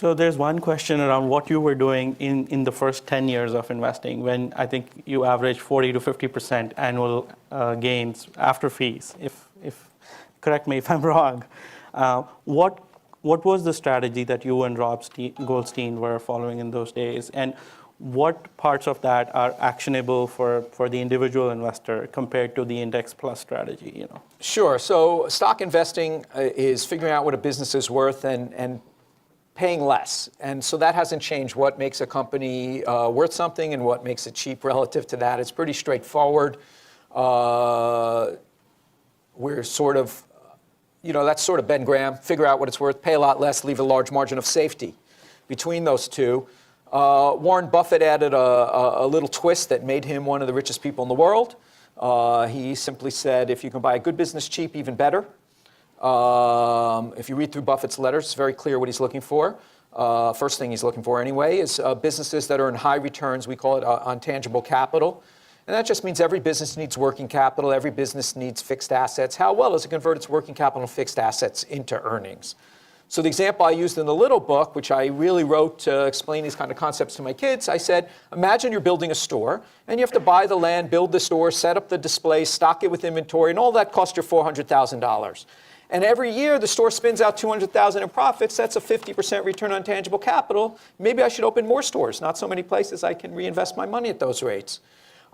So there's one question around what you were doing in the first 10 years of investing, when I think you averaged 40 to 50% annual gains after fees. If correct me if I'm wrong. What was the strategy that you and Rob Goldstein were following in those days, and what parts of that are actionable for the individual investor compared to the index plus strategy? You know. Sure. So stock investing is figuring out what a business is worth and paying less. And so that hasn't changed. What makes a company worth something and what makes it cheap relative to that. It's pretty straightforward. We're sort of, that's sort of Ben Graham. Figure out what it's worth, pay a lot less, leave a large margin of safety between those two. Warren Buffett added a little twist that made him one of the richest people in the world. He simply said, if you can buy a good business cheap, even better. If you read through Buffett's letters, it's very clear what he's looking for. First thing he's looking for anyway is businesses that earn high returns. We call it on tangible capital. And that just means every business needs working capital. Every business needs fixed assets. How well does it convert its working capital and fixed assets into earnings? So the example I used in the little book, which I really wrote to explain these kind of concepts to my kids, I said, imagine you're building a store, and you have to buy the land, build the store, set up the display, stock it with inventory, and all that cost you $400,000. And every year, the store spins out $200,000 in profits. That's a 50% return on tangible capital. Maybe I should open more stores. Not so many places I can reinvest my money at those rates.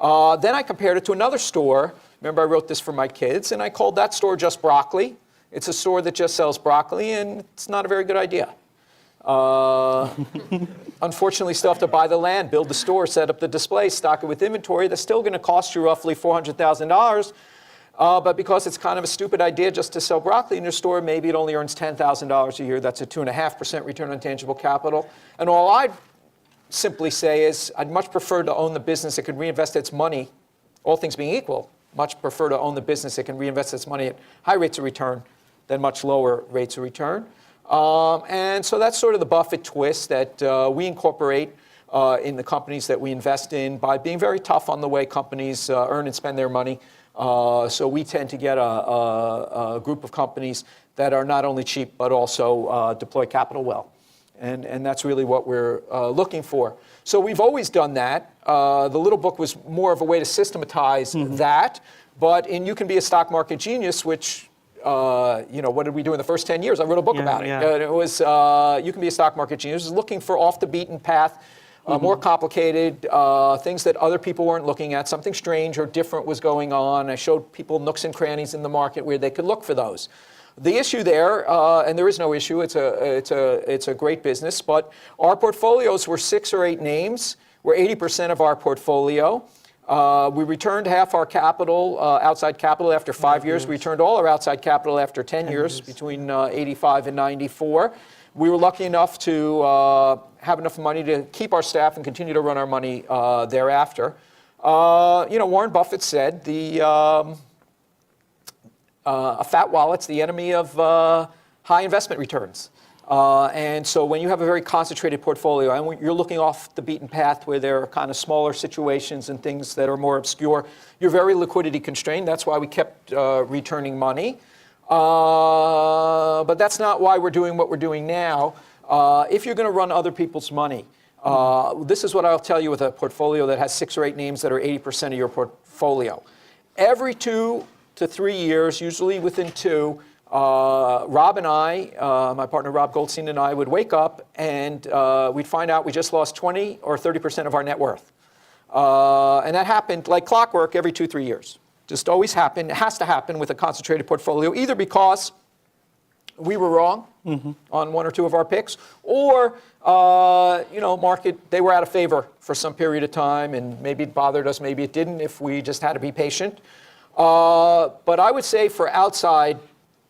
Then I compared it to another store. Remember, I wrote this for my kids, and I called that store just broccoli. It's a store that just sells broccoli, and it's not a very good idea. Unfortunately, still have to buy the land, build the store, set up the display, stock it with inventory. That's still going to cost you roughly $400,000. But because it's kind of a stupid idea just to sell broccoli in your store, maybe it only earns $10,000 a year. That's a 2.5% return on tangible capital. And all I'd simply say is I'd much prefer to own the business that could reinvest its money, all things being equal, much prefer to own the business that can reinvest its money at high rates of return than much lower rates of return. And so that's sort of the Buffett twist that we incorporate in the companies that we invest in by being very tough on the way companies earn and spend their money. So we tend to get a group of companies that are not only cheap, but also deploy capital well. And that's really what we're looking for. So we've always done that. The little book was more of a way to systematize that. But You Can Be a Stock Market Genius, which, what did we do in the first 10 years? I wrote a book about it. It was You Can Be a Stock Market Genius. It was looking for off the beaten path, more complicated, things that other people weren't looking at. Something strange or different was going on. I showed people nooks and crannies in the market where they could look for those. The issue there, and there is no issue, it's a great business, but our portfolios were 6 or 8 names. We're 80% of our portfolio. We returned half our capital, outside capital, after 5 years. We returned all our outside capital after 10 years, between 85 and 94. We were lucky enough to have enough money to keep our staff and continue to run our money thereafter. Warren Buffett said a fat wallet's the enemy of high investment returns. And so when you have a very concentrated portfolio and you're looking off the beaten path where there are kind of smaller situations and things that are more obscure, you're very liquidity constrained. That's why we kept returning money. But that's not why we're doing what we're doing now. If you're going to run other people's money, this is what I'll tell you with a portfolio that has 6 or 8 names that are 80% of your portfolio. Every 2 to 3 years, usually within 2, Rob and I, my partner Rob Goldstein and I, would wake up and we'd find out we just lost 20 or 30% of our net worth. And that happened like clockwork every 2-3 years. Just always happened. It has to happen with a concentrated portfolio, either because we were wrong on 1 or 2 of our picks, or market, they were out of favor for some period of time, and maybe it bothered us, maybe it didn't, if we just had to be patient. But I would say for outside,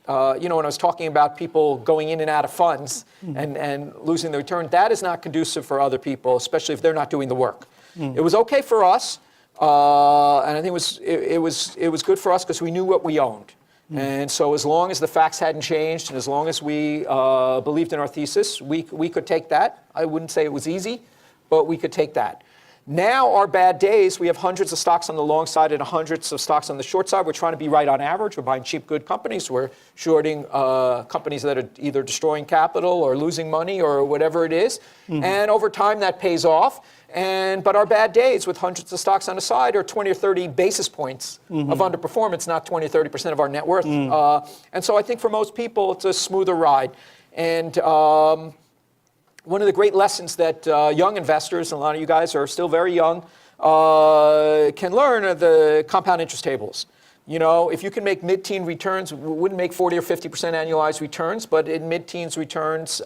when I was talking about people going in and out of funds and losing the return, that is not conducive for other people, especially if they're not doing the work. It was okay for us, and I think it was good for us because we knew what we owned. And so as long as the facts hadn't changed and as long as we believed in our thesis, we could take that. I wouldn't say it was easy, but we could take that. Now our bad days, we have hundreds of stocks on the long side and hundreds of stocks on the short side. We're trying to be right on average. We're buying cheap, good companies. We're shorting companies that are either destroying capital or losing money or whatever it is. And over time, that pays off. But our bad days with hundreds of stocks on the side are 20 or 30 basis points of underperformance, not 20 or 30% of our net worth. And so I think for most people, it's a smoother ride. And one of the great lessons that young investors, and a lot of you guys are still very young, can learn are the compound interest tables. You know, if you can make mid-teen returns, we wouldn't make 40 or 50% annualized returns, but in mid-teens returns,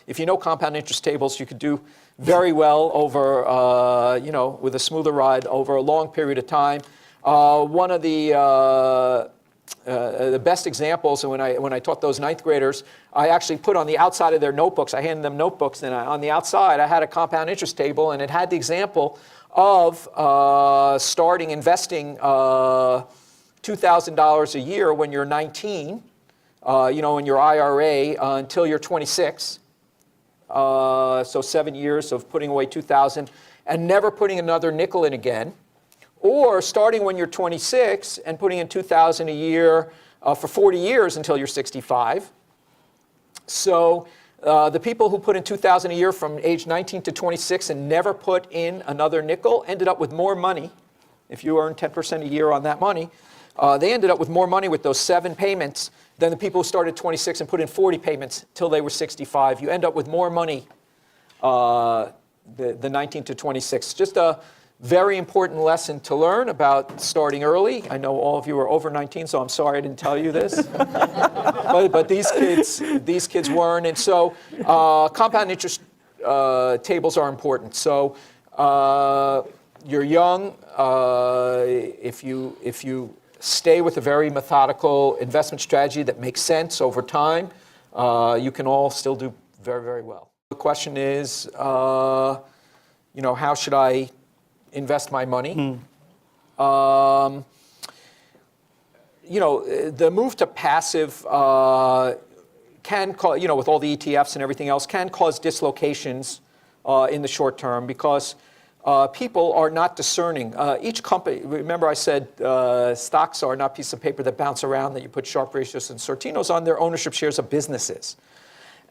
if you know compound interest tables, you could do very well over, you know, with a smoother ride over a long period of time. One of the best examples, and when I taught those ninth graders, I actually put on the outside of their notebooks, I handed them notebooks, and on the outside I had a compound interest table, and it had the example of starting investing $2,000 a year when you're 19, you know, in your IRA until you're 26. So 7 years of putting away $2,000 and never putting another nickel in again. Or starting when you're 26 and putting in $2,000 a year for 40 years until you're 65. So the people who put in $2,000 a year from age 19 to 26 and never put in another nickel ended up with more money. If you earn 10% a year on that money, they ended up with more money with those 7 payments than the people who started 26 and put in 40 payments till they were 65. You end up with more money, the 19 to 26. Just a very important lesson to learn about starting early. I know all of you are over 19, so I'm sorry I didn't tell you this. but these kids weren't. And so compound interest tables are important. So you're young. If you stay with a very methodical investment strategy that makes sense over time, you can all still do very, very well. The question is, you know, how should I invest my money? You know, the move to passive can cause, you know, with all the ETFs and everything else, can cause dislocations in the short term because people are not discerning. Each company, remember I said stocks are not pieces of paper that bounce around that you put Sharpe ratios and Sortinos on. Their ownership shares of businesses.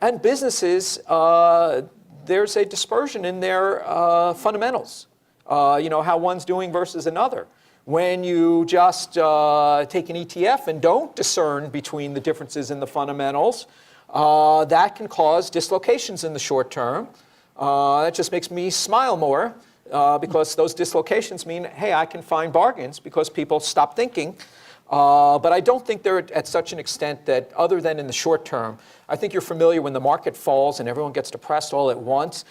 And businesses, there's a dispersion in their fundamentals. You know, how one's doing versus another. When you just take an ETF and don't discern between the differences in the fundamentals, that can cause dislocations in the short term. That just makes me smile more because those dislocations mean, hey, I can find bargains because people stop thinking. But I don't think they're at such an extent that other than in the short term, I think you're familiar when the market falls and everyone gets depressed all at once.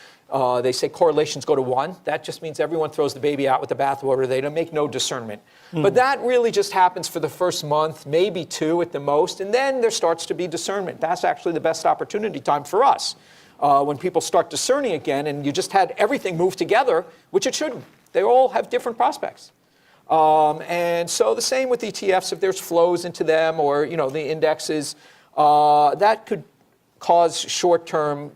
They say correlations go to 1. That just means everyone throws the baby out with the bathwater. They don't make no discernment. But that really just happens for the first month, maybe 2 at the most, and then there starts to be discernment. That's actually the best opportunity time for us. When people start discerning again and you just had everything move together, which it shouldn't. They all have different prospects. And so the same with ETFs, if there's flows into them or, you know, the indexes, that could cause short-term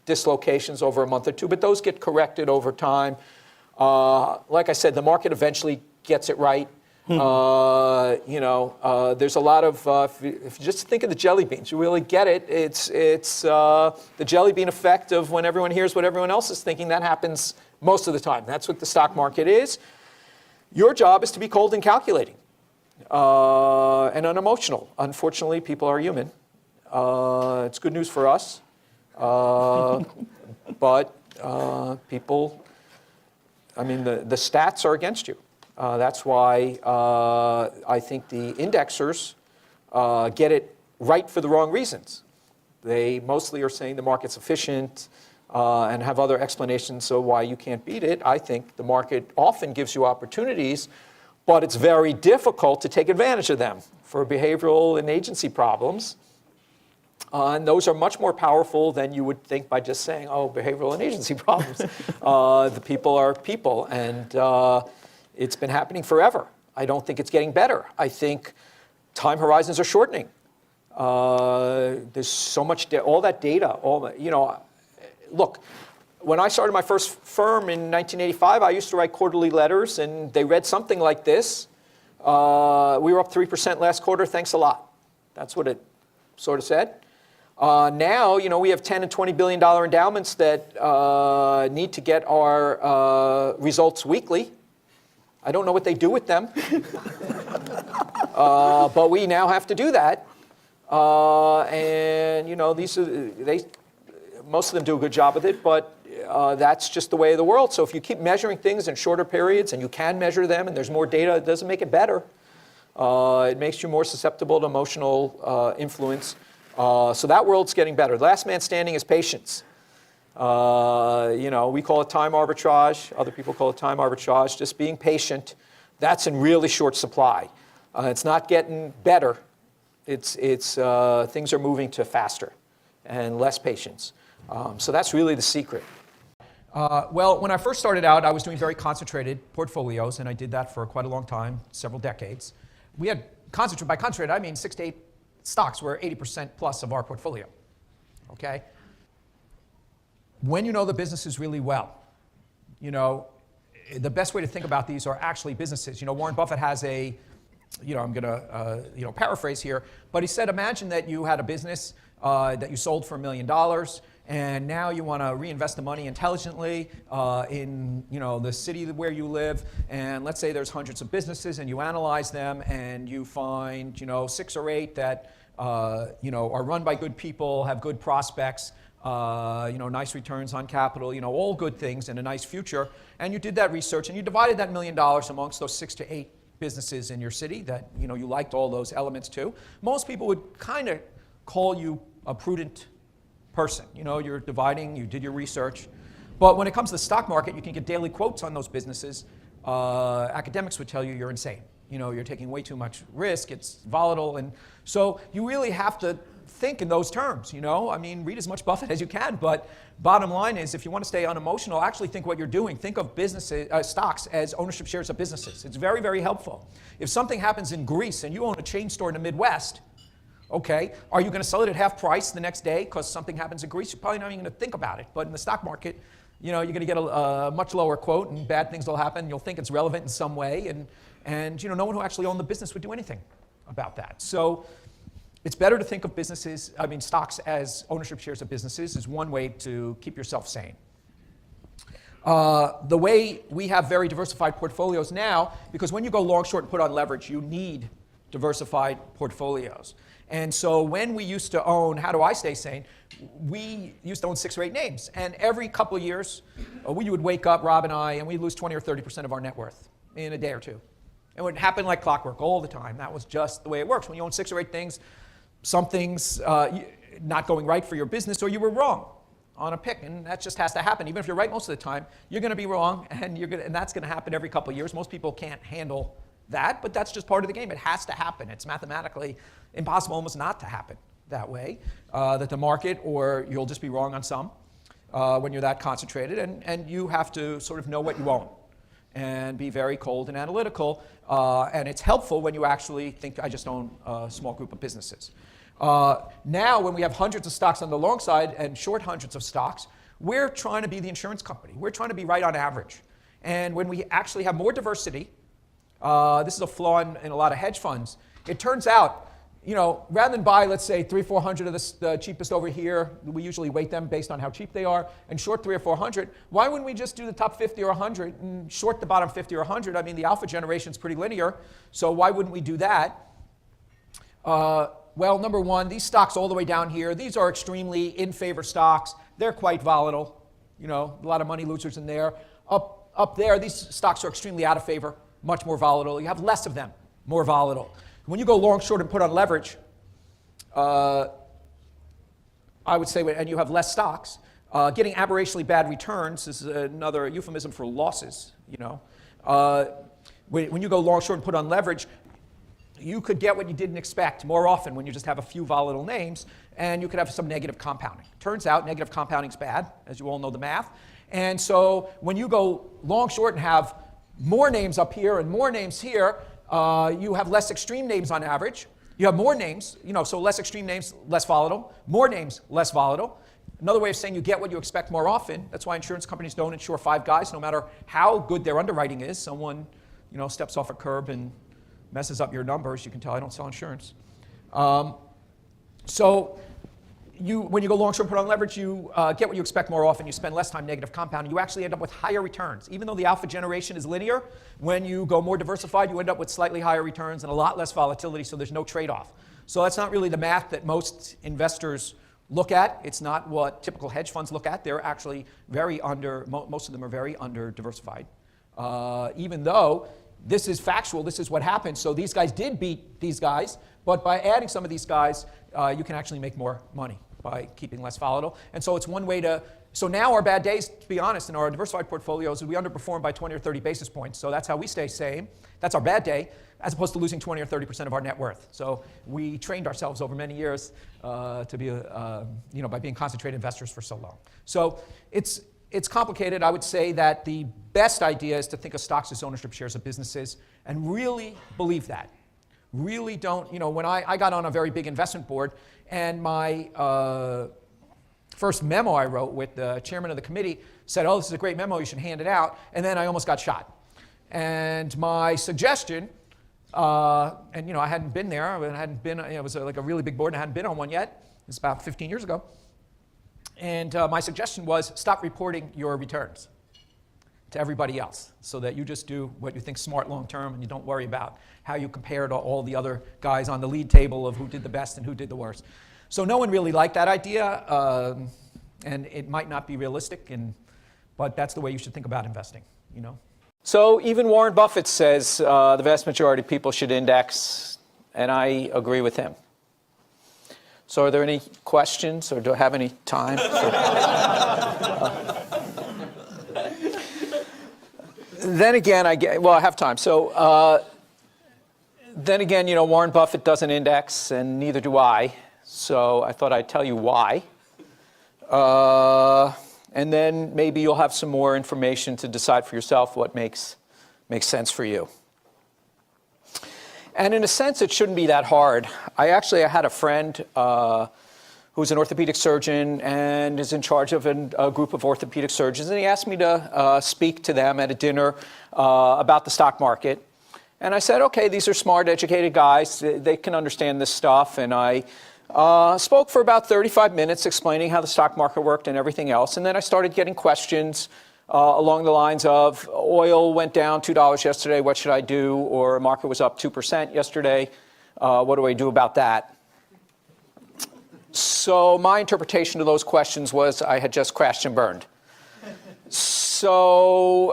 dislocations over a month or 2, but those get corrected over time. Like I said, the market eventually gets it right. You know, there's a lot of, if you just think of the jelly beans, you really get it. It's the jelly bean effect of when everyone hears what everyone else is thinking. That happens most of the time. That's what the stock market is. Your job is to be cold and calculating and unemotional. Unfortunately, people are human. It's good news for us. But people, I mean, the stats are against you. That's why I think the indexers get it right for the wrong reasons. They mostly are saying the market's efficient and have other explanations of why you can't beat it. I think the market often gives you opportunities, but it's very difficult to take advantage of them for behavioral and agency problems. And those are much more powerful than you would think by just saying, oh, behavioral and agency problems. The people are people, and it's been happening forever. I don't think it's getting better. I think time horizons are shortening. There's so much, all that data, you know, look, when I started my first firm in 1985, I used to write quarterly letters, and they read something like this. We were up 3% last quarter, thanks a lot. That's what it sort of said. Now, we have $10 and $20 billion endowments that need to get our results weekly. I don't know what they do with them, but we now have to do that. And most of them do a good job with it, but that's just the way of the world. So if you keep measuring things in shorter periods, and you can measure them, and there's more data, it doesn't make it better. It makes you more susceptible to emotional influence. So that world's getting better. The last man standing is patience. We call it time arbitrage. Other people call it time arbitrage. Just being patient. That's in really short supply. It's not getting better. It's things are moving to faster and less patience. So that's really the secret. Well, when I first started out, I was doing very concentrated portfolios, and I did that for quite a long time, several decades. We had concentrated. By concentrated, I mean 6 to 8 stocks were 80% plus of our portfolio. Okay? When you know the businesses really well, the best way to think about these are actually businesses. Warren Buffett has a, I'm going to paraphrase here, but he said, imagine that you had a business that you sold for $1 million, and now you want to reinvest the money intelligently in the city where you live. And let's say there's hundreds of businesses, and you analyze them, and you find 6 or 8 that are run by good people, have good prospects, nice returns on capital, all good things and a nice future. And you did that research, and you divided that $1 million amongst those 6 to 8 businesses in your city that you liked all those elements to. Most people would kind of call you a prudent person. You're dividing, you did your research. But when it comes to the stock market, you can get daily quotes on those businesses. Academics would tell you you're insane. You're taking way too much risk, it's volatile. And so you really have to think in those terms, read as much Buffett as you can, but bottom line is, if you want to stay unemotional, actually think what you're doing. Think of businesses, stocks as ownership shares of businesses. It's very, very helpful. If something happens in Greece and you own a chain store in the Midwest, okay, are you going to sell it at half price the next day because something happens in Greece? You're probably not even going to think about it. But in the stock market, you're going to get a much lower quote, and bad things will happen. You'll think it's relevant in some way, and no one who actually owned the business would do anything about that. So it's better to think of stocks as ownership shares of businesses is one way to keep yourself sane. The way we have very diversified portfolios now, because when you go long, short, and put on leverage, you need diversified portfolios. And so when we used to own, how do I stay sane? We used to own 6 or 8 names. And every couple of years, we would wake up, Rob and I, and we'd lose 20 or 30% of our net worth in a day or two. It would happen like clockwork all the time. That was just the way it works. When you own 6 or 8 things, something's not going right for your business, or you were wrong on a pick, and that just has to happen. Even if you're right most of the time, you're going to be wrong, and that's going to happen every couple of years. Most people can't handle that, but that's just part of the game. It has to happen. It's mathematically impossible almost not to happen that way, that the market, or you'll just be wrong on some when you're that concentrated, and you have to sort of know what you own and be very cold and analytical, and it's helpful when you actually think, I just own a small group of businesses. Now, when we have hundreds of stocks on the long side and short hundreds of stocks, we're trying to be the insurance company. We're trying to be right on average. And when we actually have more diversity, this is a flaw in a lot of hedge funds. It turns out, rather than buy, let's say, 300 or 400 of the cheapest over here, we usually weight them based on how cheap they are, and short 300 or 400, why wouldn't we just do the top 50 or 100 and short the bottom 50 or 100? The alpha generation is pretty linear, so why wouldn't we do that? Well, number one, these stocks all the way down here, these are extremely in favor stocks. They're quite volatile. A lot of money losers in there. Up there, these stocks are extremely out of favor, much more volatile. You have less of them, more volatile. When you go long, short, and put on leverage, I would say, and you have less stocks, getting aberrationally bad returns is another euphemism for losses. When you go long, short, and put on leverage, you could get what you didn't expect more often when you just have a few volatile names, and you could have some negative compounding. Turns out negative compounding is bad, as you all know the math. And so when you go long, short, and have more names up here and more names here, you have less extreme names on average. You have more names, so less extreme names, less volatile. More names, less volatile. Another way of saying you get what you expect more often. That's why insurance companies don't insure 5 guys, no matter how good their underwriting is. Someone, steps off a curb and messes up your numbers. You can tell I don't sell insurance. So when you go long-term put on leverage, you get what you expect more often. You spend less time negative compounding. You actually end up with higher returns. Even though the alpha generation is linear, when you go more diversified, you end up with slightly higher returns and a lot less volatility, so there's no trade-off. So that's not really the math that most investors look at. It's not what typical hedge funds look at. They're actually most of them are very under diversified. Even though this is factual, this is what happened. So these guys did beat these guys, but by adding some of these guys, you can actually make more money by keeping less volatile. And so it's one way to, so now our bad days, to be honest, in our diversified portfolios, we underperform by 20 or 30 basis points. So that's how we stay sane. That's our bad day, as opposed to losing 20 or 30% of our net worth. So we trained ourselves over many years to be, by being concentrated investors for so long. So it's complicated. I would say that the best idea is to think of stocks as ownership shares of businesses and really believe that. Really don't, when I got on a very big investment board and my first memo I wrote with the chairman of the committee said, oh, this is a great memo, you should hand it out. And then I almost got shot. And my suggestion, I hadn't been there, it was like a really big board and I hadn't been on one yet. It was about 15 years ago. And my suggestion was stop reporting your returns to everybody else so that you just do what you think smart long term and you don't worry about how you compare to all the other guys on the lead table of who did the best and who did the worst. So no one really liked that idea, and it might not be realistic, but that's the way you should think about investing, So even Warren Buffett says the vast majority of people should index, and I agree with him. So are there any questions, or do I have any time? Then again, I have time. So then again, Warren Buffett doesn't index, and neither do I. So I thought I'd tell you why. And then maybe you'll have some more information to decide for yourself what makes sense for you. And in a sense, it shouldn't be that hard. I had a friend who's an orthopedic surgeon and is in charge of a group of orthopedic surgeons, and he asked me to speak to them at a dinner about the stock market. And I said, okay, these are smart, educated guys. They can understand this stuff. And I spoke for about 35 minutes explaining how the stock market worked and everything else. And then I started getting questions along the lines of oil went down $2 yesterday, what should I do? Or market was up 2% yesterday, what do I do about that? So my interpretation of those questions was I had just crashed and burned. So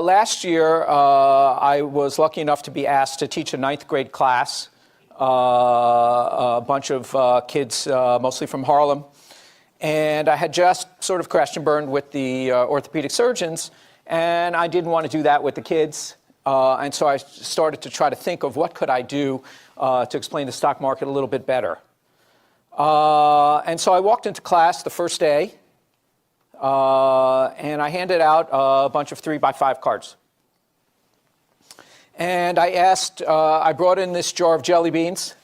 last year, I was lucky enough to be asked to teach a 9th grade class, a bunch of kids, mostly from Harlem. And I had just sort of crashed and burned with the orthopedic surgeons, and I didn't want to do that with the kids. And so I started to try to think of what could I do to explain the stock market a little bit better. And so I walked into class the first day, and I handed out a bunch of 3x5 cards. And I brought in this jar of jelly beans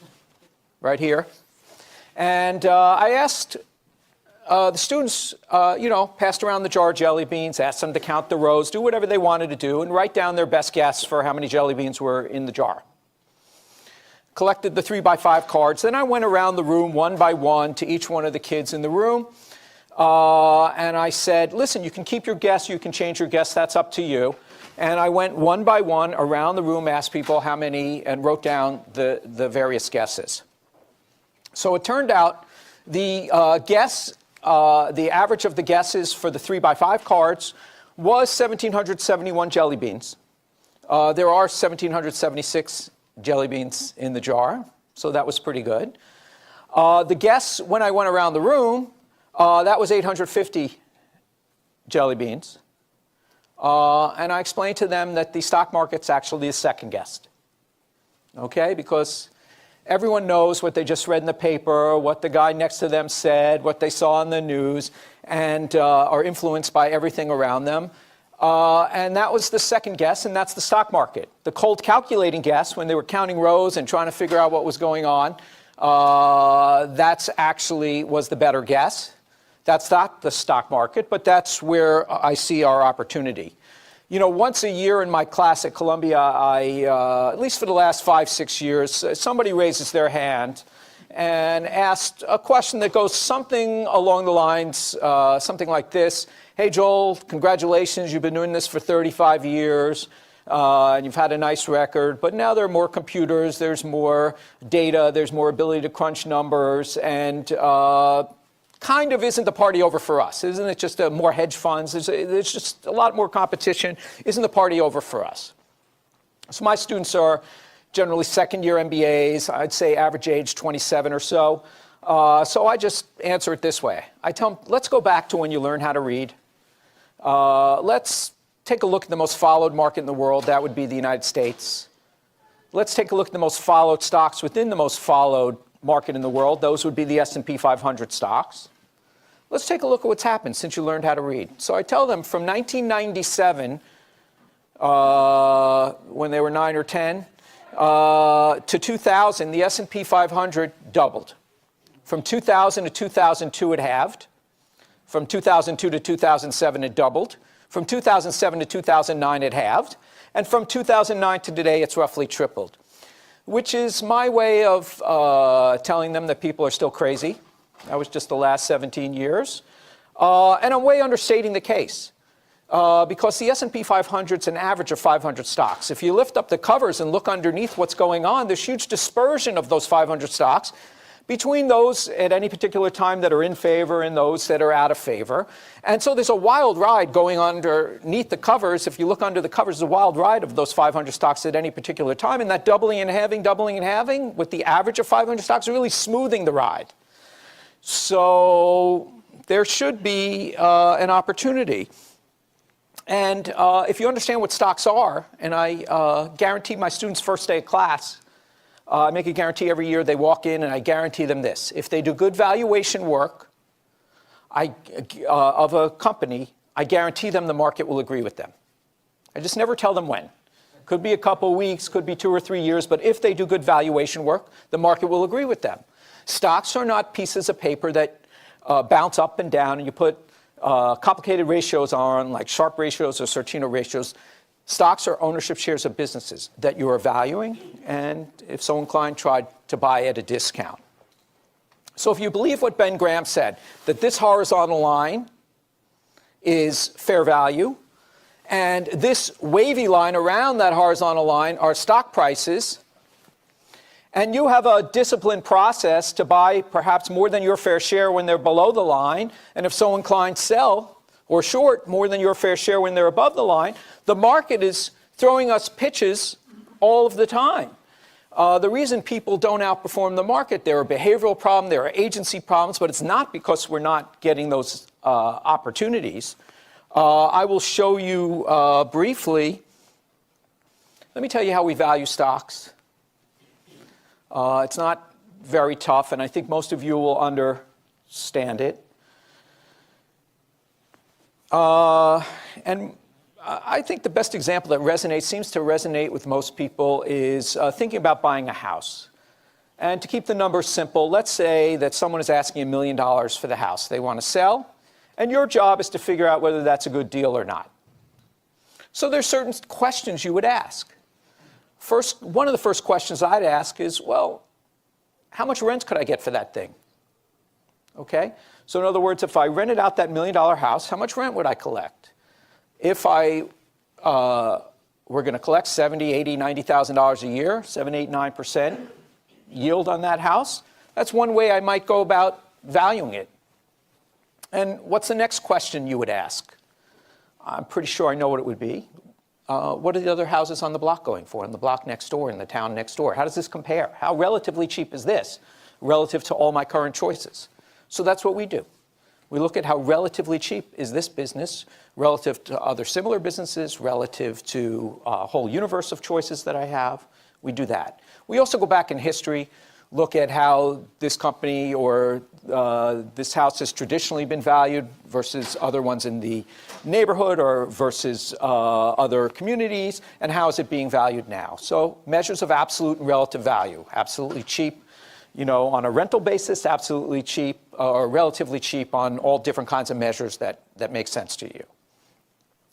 right here. And I asked the students, passed around the jar of jelly beans, asked them to count the rows, do whatever they wanted to do, and write down their best guess for how many jelly beans were in the jar. Collected the 3x5 cards. Then I went around the room one by one to each one of the kids in the room. And I said, listen, you can keep your guess, you can change your guess, that's up to you. And I went one by one around the room, asked people how many, and wrote down the various guesses. So it turned out the average of the guesses for the 3x5 cards was 1,771 jelly beans. There are 1,776 jelly beans in the jar, so that was pretty good. The guess when I went around the room, that was 850 jelly beans. And I explained to them that the stock market's actually the second guess. Okay, because everyone knows what they just read in the paper, what the guy next to them said, what they saw in the news, and are influenced by everything around them. And that was the second guess, and that's the stock market. The cold calculating guess, when they were counting rows and trying to figure out what was going on, that's actually was the better guess. That's not the stock market, but that's where I see our opportunity. You know, once a year in my class at Columbia, at least for the last 5, 6 years, somebody raises their hand and asks a question that goes something along the lines, something like this. Hey, Joel, congratulations. You've been doing this for 35 years. And you've had a nice record, but now there are more computers, there's more data, there's more ability to crunch numbers, and kind of isn't the party over for us? Isn't it just more hedge funds? There's just a lot more competition. Isn't the party over for us? So my students are generally second-year MBAs. I'd say average age 27 or so. So I just answer it this way. I tell them, let's go back to when you learned how to read. Let's take a look at the most followed market in the world. That would be the United States. Let's take a look at the most followed stocks within the most followed market in the world. Those would be the S&P 500 stocks. Let's take a look at what's happened since you learned how to read. So I tell them from 1997, when they were 9 or 10, to 2000, the S&P 500 doubled. From 2000 to 2002, it halved. From 2002 to 2007, it doubled. From 2007 to 2009, it halved. And from 2009 to today, it's roughly tripled, which is my way of telling them that people are still crazy. That was just the last 17 years. And I'm way understating the case. Because the S&P 500 is an average of 500 stocks. If you lift up the covers and look underneath what's going on, there's huge dispersion of those 500 stocks between those at any particular time that are in favor and those that are out of favor. And so there's a wild ride going underneath the covers. If you look under the covers, there's a wild ride of those 500 stocks at any particular time. And that doubling and halving, with the average of 500 stocks, really smoothing the ride. So there should be an opportunity. And if you understand what stocks are, and I guarantee my students' first day of class, I make a guarantee every year they walk in, and I guarantee them this. If they do good valuation work of a company, I guarantee them the market will agree with them. I just never tell them when. Could be a couple weeks, could be 2 or 3 years, but if they do good valuation work, the market will agree with them. Stocks are not pieces of paper that bounce up and down, and you put complicated ratios on, like Sharpe ratios or Sortino ratios. Stocks are ownership shares of businesses that you are valuing, and if so inclined, try to buy at a discount. So if you believe what Ben Graham said, that this horizontal line is fair value, and this wavy line around that horizontal line are stock prices, and you have a disciplined process to buy perhaps more than your fair share when they're below the line, and if so inclined, sell or short more than your fair share when they're above the line, the market is throwing us pitches all of the time. The reason people don't outperform the market, there are behavioral problems, there are agency problems, but it's not because we're not getting those opportunities. I will show you briefly. Let me tell you how we value stocks. It's not very tough, and I think most of you will understand it. And I think the best example that seems to resonate with most people is thinking about buying a house. And to keep the numbers simple, let's say that someone is asking $1 million for the house they want to sell, and your job is to figure out whether that's a good deal or not. So there's certain questions you would ask. First, one of the first questions I'd ask is, well, how much rent could I get for that thing? Okay? So in other words, if I rented out that $1 million house, how much rent would I collect? If I were going to collect $70,000, $80,000, $90,000 a year, 7, 8, 9% yield on that house, that's one way I might go about valuing it. And what's the next question you would ask? I'm pretty sure I know what it would be. What are the other houses on the block going for, in the block next door, in the town next door? How does this compare? How relatively cheap is this relative to all my current choices? So that's what we do. We look at how relatively cheap is this business relative to other similar businesses, relative to a whole universe of choices that I have. We do that. We also go back in history, look at how this company or this house has traditionally been valued versus other ones in the neighborhood or versus other communities, and how is it being valued now. So measures of absolute and relative value. Absolutely cheap on a rental basis, absolutely cheap or relatively cheap on all different kinds of measures that make sense to you.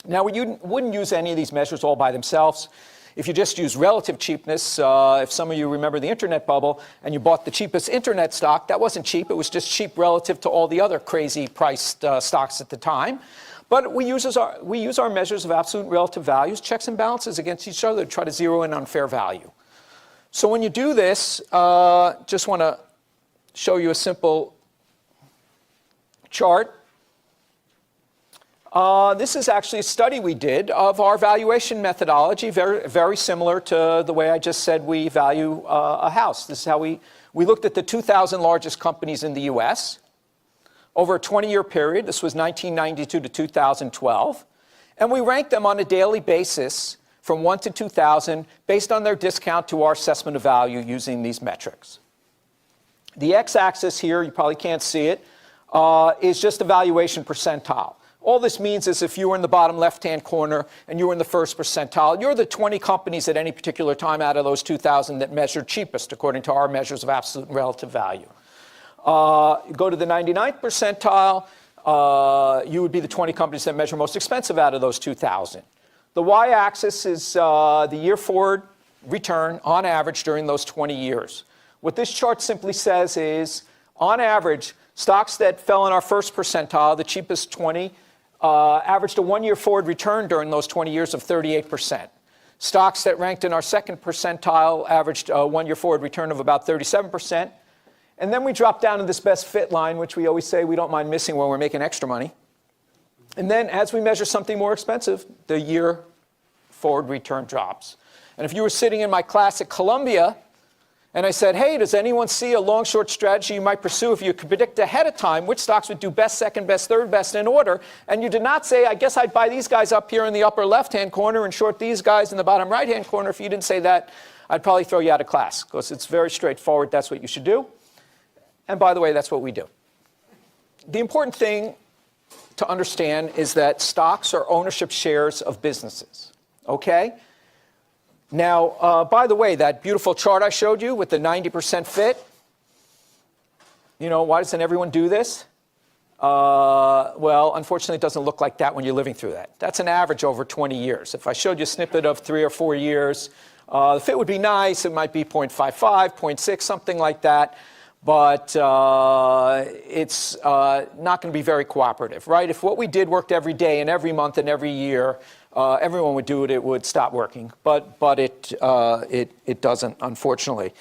Now, you wouldn't use any of these measures all by themselves. If you just use relative cheapness, if some of you remember the internet bubble and you bought the cheapest internet stock, that wasn't cheap. It was just cheap relative to all the other crazy priced stocks at the time. But we use our measures of absolute and relative values, checks and balances against each other to try to zero in on fair value. So when you do this, just want to show you a simple chart. This is actually a study we did of our valuation methodology, very, very similar to the way I just said we value a house. This is how we looked at the 2,000 largest companies in the US over a 20-year period. This was 1992 to 2012. And we ranked them on a daily basis from 1 to 2,000 based on their discount to our assessment of value using these metrics. The x-axis here, you probably can't see it, is just the valuation percentile. All this means is if you were in the bottom left-hand corner and you were in the first percentile, you're the 20 companies at any particular time out of those 2,000 that measured cheapest according to our measures of absolute and relative value. Go to the 99th percentile, you would be the 20 companies that measure most expensive out of those 2,000. The y-axis is the year forward return on average during those 20 years. What this chart simply says is, on average, stocks that fell in our first percentile, the cheapest 20, averaged a one-year forward return during those 20 years of 38%. Stocks that ranked in our second percentile averaged a one-year forward return of about 37%. And then we drop down to this best fit line, which we always say we don't mind missing when we're making extra money. And then as we measure something more expensive, the year forward return drops. And if you were sitting in my class at Columbia and I said, hey, does anyone see a long-short strategy you might pursue if you could predict ahead of time which stocks would do best, second best, third best in order? And you did not say, I guess I'd buy these guys up here in the upper left-hand corner and short these guys in the bottom right-hand corner. If you didn't say that, I'd probably throw you out of class because it's very straightforward. That's what you should do. And by the way, that's what we do. The important thing to understand is that stocks are ownership shares of businesses, okay? Now, by the way, that beautiful chart I showed you with the 90% fit, why doesn't everyone do this? Well, unfortunately, it doesn't look like that when you're living through that. That's an average over 20 years. If I showed you a snippet of 3 or 4 years, the fit would be nice. It might be 0.55, 0.6, something like that. But it's not going to be very cooperative, right? If what we did worked every day and every month and every year, everyone would do it, it would stop working. But it doesn't, unfortunately.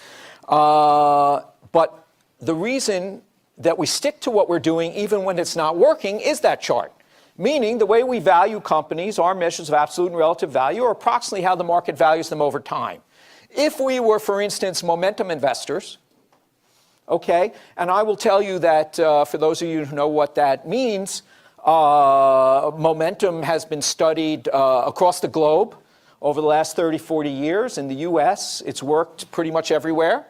But the reason that we stick to what we're doing even when it's not working is that chart. Meaning the way we value companies, our measures of absolute and relative value, are approximately how the market values them over time. If we were, for instance, momentum investors, okay, and I will tell you that for those of you who know what that means, momentum has been studied across the globe over the last 30, 40 years. In the US, it's worked pretty much everywhere.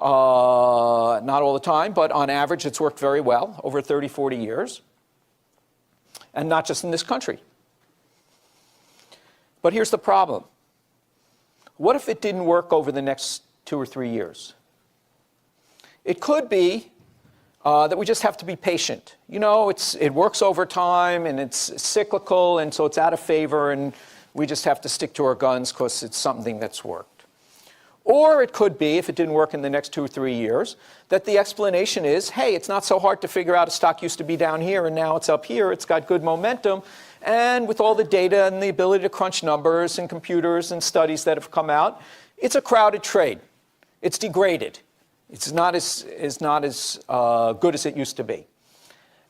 Not all the time, but on average, it's worked very well over 30, 40 years. And not just in this country. But here's the problem. What if it didn't work over the next 2 or 3 years? It could be that we just have to be patient. It works over time, and it's cyclical, and so it's out of favor, and we just have to stick to our guns because it's something that's worked. Or it could be, if it didn't work in the next 2 or 3 years, that the explanation is, hey, it's not so hard to figure out a stock used to be down here, and now it's up here. It's got good momentum. And with all the data and the ability to crunch numbers and computers and studies that have come out, it's a crowded trade. It's degraded. It's not as good as it used to be.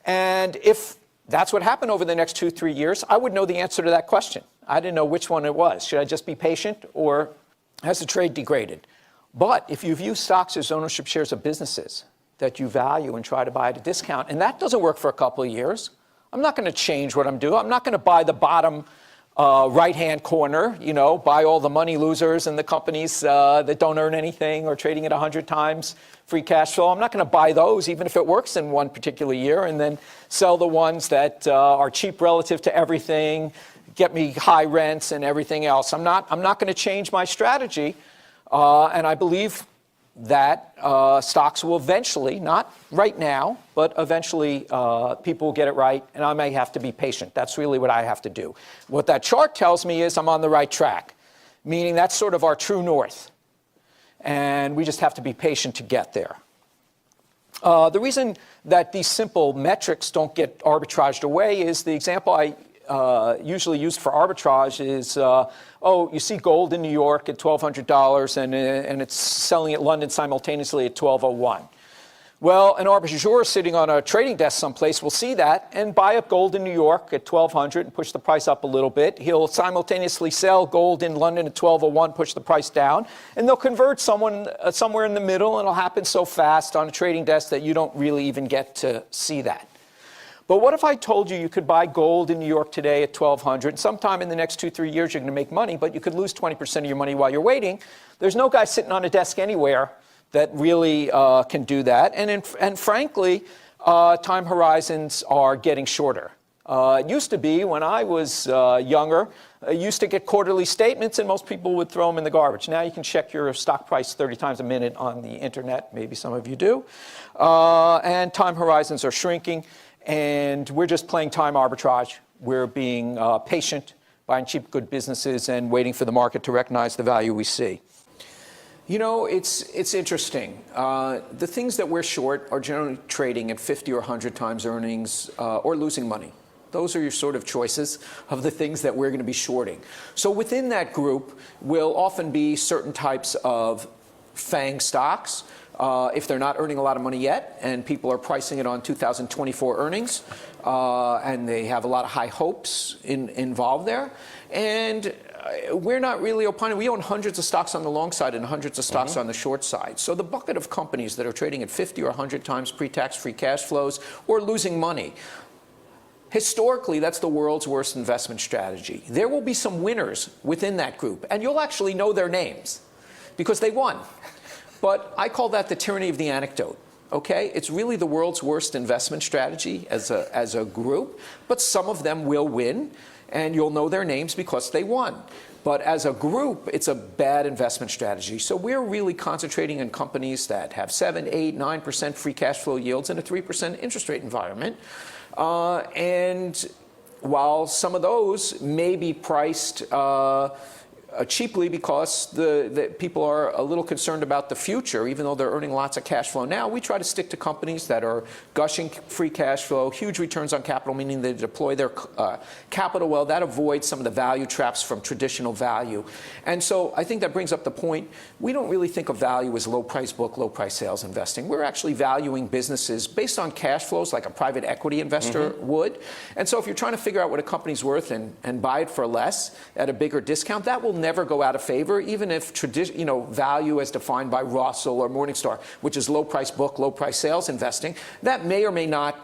And if that's what happened over the next 2, 3 years, I would know the answer to that question. I didn't know which one it was. Should I just be patient, or has the trade degraded? But if you view stocks as ownership shares of businesses that you value and try to buy at a discount, and that doesn't work for a couple of years, I'm not going to change what I'm doing. I'm not going to buy the bottom right-hand corner, buy all the money losers and the companies that don't earn anything or trading at 100 times free cash flow. I'm not going to buy those, even if it works in one particular year, and then sell the ones that are cheap relative to everything, get me high rents and everything else. I'm not going to change my strategy, and I believe that stocks will eventually, not right now, but eventually people will get it right, and I may have to be patient. That's really what I have to do. What that chart tells me is I'm on the right track, meaning that's sort of our true north, and we just have to be patient to get there. The reason that these simple metrics don't get arbitraged away is the example I usually used for arbitrage is, you see gold in New York at $1,200 and it's selling at London simultaneously at $1,201. Well, an arbitrageur sitting on a trading desk someplace will see that and buy up gold in New York at $1,200 and push the price up a little bit. He'll simultaneously sell gold in London at $1,201, push the price down, and they'll convert someone somewhere in the middle, and it'll happen so fast on a trading desk that you don't really even get to see that. But what if I told you you could buy gold in New York today at $1,200, and sometime in the next 2-3 years you're going to make money, but you could lose 20% of your money while you're waiting? There's no guy sitting on a desk anywhere that really can do that. And frankly, time horizons are getting shorter. It used to be, when I was younger, I used to get quarterly statements and most people would throw them in the garbage. Now you can check your stock price 30 times a minute on the internet. Maybe some of you do. And time horizons are shrinking, and we're just playing time arbitrage. We're being patient, buying cheap, good businesses, and waiting for the market to recognize the value we see. You know, it's interesting. The things that we're short are generally trading at 50 or 100 times earnings or losing money. Those are your sort of choices of the things that we're going to be shorting. So within that group will often be certain types of FANG stocks. If they're not earning a lot of money yet and people are pricing it on 2024 earnings and they have a lot of high hopes involved there. And we're not really opining. We own hundreds of stocks on the long side and hundreds of stocks on the short side. So the bucket of companies that are trading at 50 or 100 times pre-tax free cash flows or losing money, historically, that's the world's worst investment strategy. There will be some winners within that group, and you'll actually know their names because they won. But I call that the tyranny of the anecdote. Okay, it's really the world's worst investment strategy as a group, but some of them will win, and you'll know their names because they won. But as a group, it's a bad investment strategy. So we're really concentrating on companies that have 7, 8, 9% free cash flow yields in a 3% interest rate environment. And while some of those may be priced cheaply because the people are a little concerned about the future, even though they're earning lots of cash flow now, we try to stick to companies that are gushing free cash flow, huge returns on capital, meaning they deploy their capital well. That avoids some of the value traps from traditional value. And so I think that brings up the point, we don't really think of value as low price book, low price sales investing. We're actually valuing businesses based on cash flows like a private equity investor would. And so if you're trying to figure out what a company's worth and buy it for less at a bigger discount, that will never go out of favor, even if value as defined by Russell or Morningstar, which is low price book, low price sales investing, that may or may not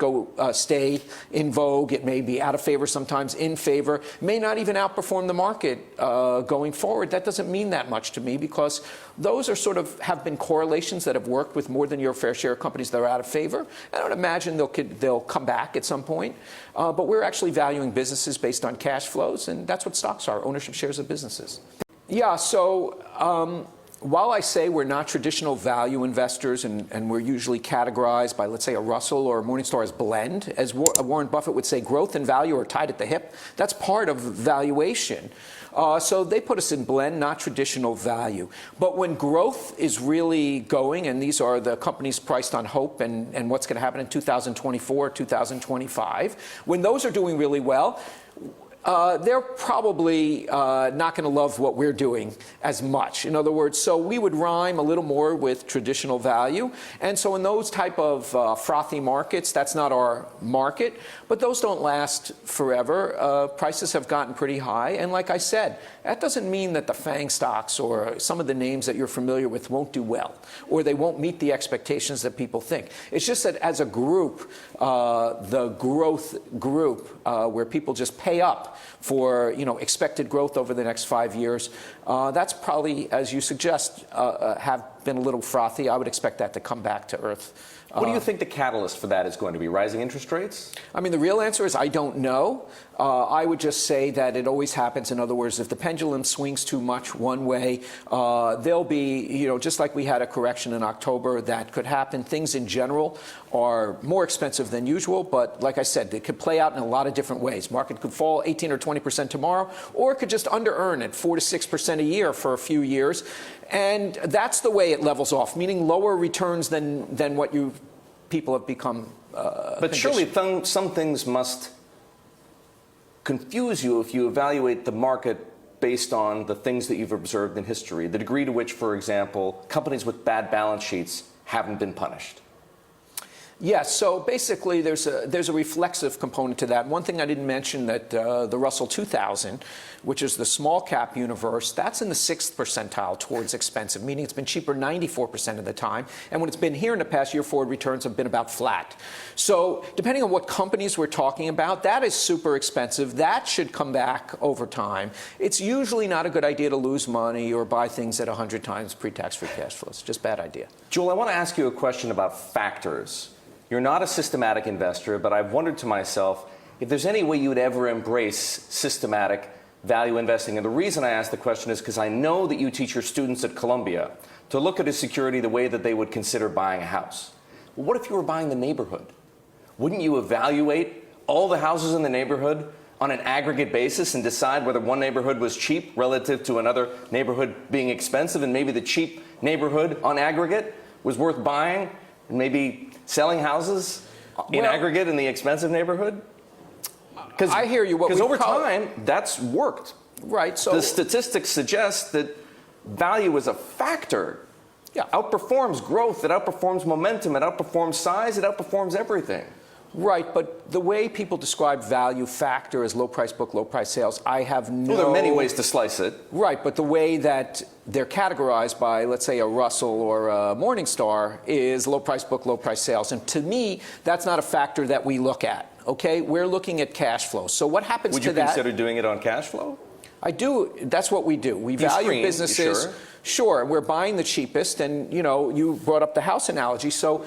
stay in vogue. It may be out of favor, sometimes in favor, may not even outperform the market going forward. That doesn't mean that much to me because those are have been correlations that have worked with more than your fair share of companies that are out of favor. I don't imagine they'll come back at some point, but we're actually valuing businesses based on cash flows, and that's what stocks are, ownership shares of businesses. Yeah, so while I say we're not traditional value investors and we're usually categorized by, let's say, a Russell or a Morningstar as blend, as Warren Buffett would say, growth and value are tied at the hip. That's part of valuation. So they put us in blend, not traditional value. But when growth is really going, and these are the companies priced on hope and what's going to happen in 2024, 2025, when those are doing really well, they're probably not going to love what we're doing as much. In other words, so we would rhyme a little more with traditional value. And so in those type of frothy markets, that's not our market. But those don't last forever. Prices have gotten pretty high. And like I said, that doesn't mean that the FANG stocks or some of the names that you're familiar with won't do well, or they won't meet the expectations that people think. It's just that as a group, the growth group, where people just pay up for expected growth over the next 5 years, that's probably, as you suggest, have been a little frothy. I would expect that to come back to earth. What do you think the catalyst for that is going to be? Rising interest rates? I mean, the real answer is I don't know. I would just say that it always happens. In other words, if the pendulum swings too much one way, there'll be, just like we had a correction in October, that could happen. Things in general are more expensive than usual, but like I said, it could play out in a lot of different ways. Market could fall 18 or 20% tomorrow, or it could just under-earn at 4 to 6% a year for a few years. And that's the way it levels off, meaning lower returns than what people have become But surely some things must confuse you if you evaluate the market based on the things that you've observed in history, the degree to which, for example, companies with bad balance sheets haven't been punished. Yes, so basically there's a reflexive component to that. One thing I didn't mention, that the Russell 2000, which is the small cap universe, that's in the 6th percentile towards expensive, meaning it's been cheaper 94% of the time. And when it's been here in the past year, forward returns have been about flat. So depending on what companies we're talking about, that is super expensive. That should come back over time. It's usually not a good idea to lose money or buy things at 100 times pre-tax free cash flow. It's just a bad idea. Joel, I want to ask you a question about factors. You're not a systematic investor, but I've wondered to myself if there's any way you would ever embrace systematic value investing. And the reason I ask the question is because I know that you teach your students at Columbia to look at a security the way that they would consider buying a house. Well, what if you were buying the neighborhood? Wouldn't you evaluate all the houses in the neighborhood on an aggregate basis and decide whether one neighborhood was cheap relative to another neighborhood being expensive, and maybe the cheap neighborhood on aggregate was worth buying, and maybe selling houses in aggregate in the expensive neighborhood? I hear you. Because over time, that's worked. Right. So the statistics suggest that value is a factor. Yeah. Outperforms growth. It outperforms momentum. It outperforms size. It outperforms everything. Right, but the way people describe value factor as low price book, low price sales, I have no... Well, there are many ways to slice it. Right, but the way that they're categorized by, let's say, a Russell or a Morningstar is low price book, low price sales. And to me, that's not a factor that we look at, okay? We're looking at cash flow. So what happens to that... Would you consider doing it on cash flow? I do. That's what we do. We value businesses. Sure, we're buying the cheapest. And, you brought up the house analogy. So...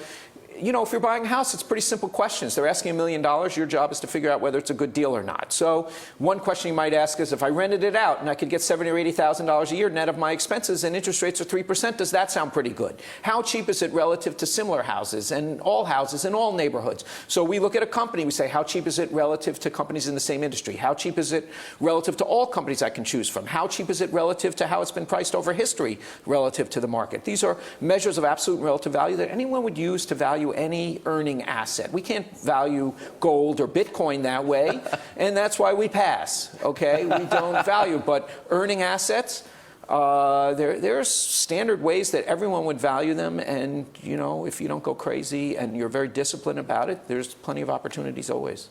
if you're buying a house, it's pretty simple questions. They're asking $1 million. Your job is to figure out whether it's a good deal or not. So one question you might ask is, if I rented it out and I could get $70,000 or $80,000 a year net of my expenses and interest rates are 3%, does that sound pretty good? How cheap is it relative to similar houses and all neighborhoods? So we look at a company, we say, how cheap is it relative to companies in the same industry? How cheap is it relative to all companies I can choose from? How cheap is it relative to how it's been priced over history relative to the market? These are measures of absolute and relative value that anyone would use to value any earning asset. We can't value gold or Bitcoin that way, and that's why we pass, okay? We don't value, but earning assets, there's standard ways that everyone would value them, and if you don't go crazy and you're very disciplined about it, there's plenty of opportunities always.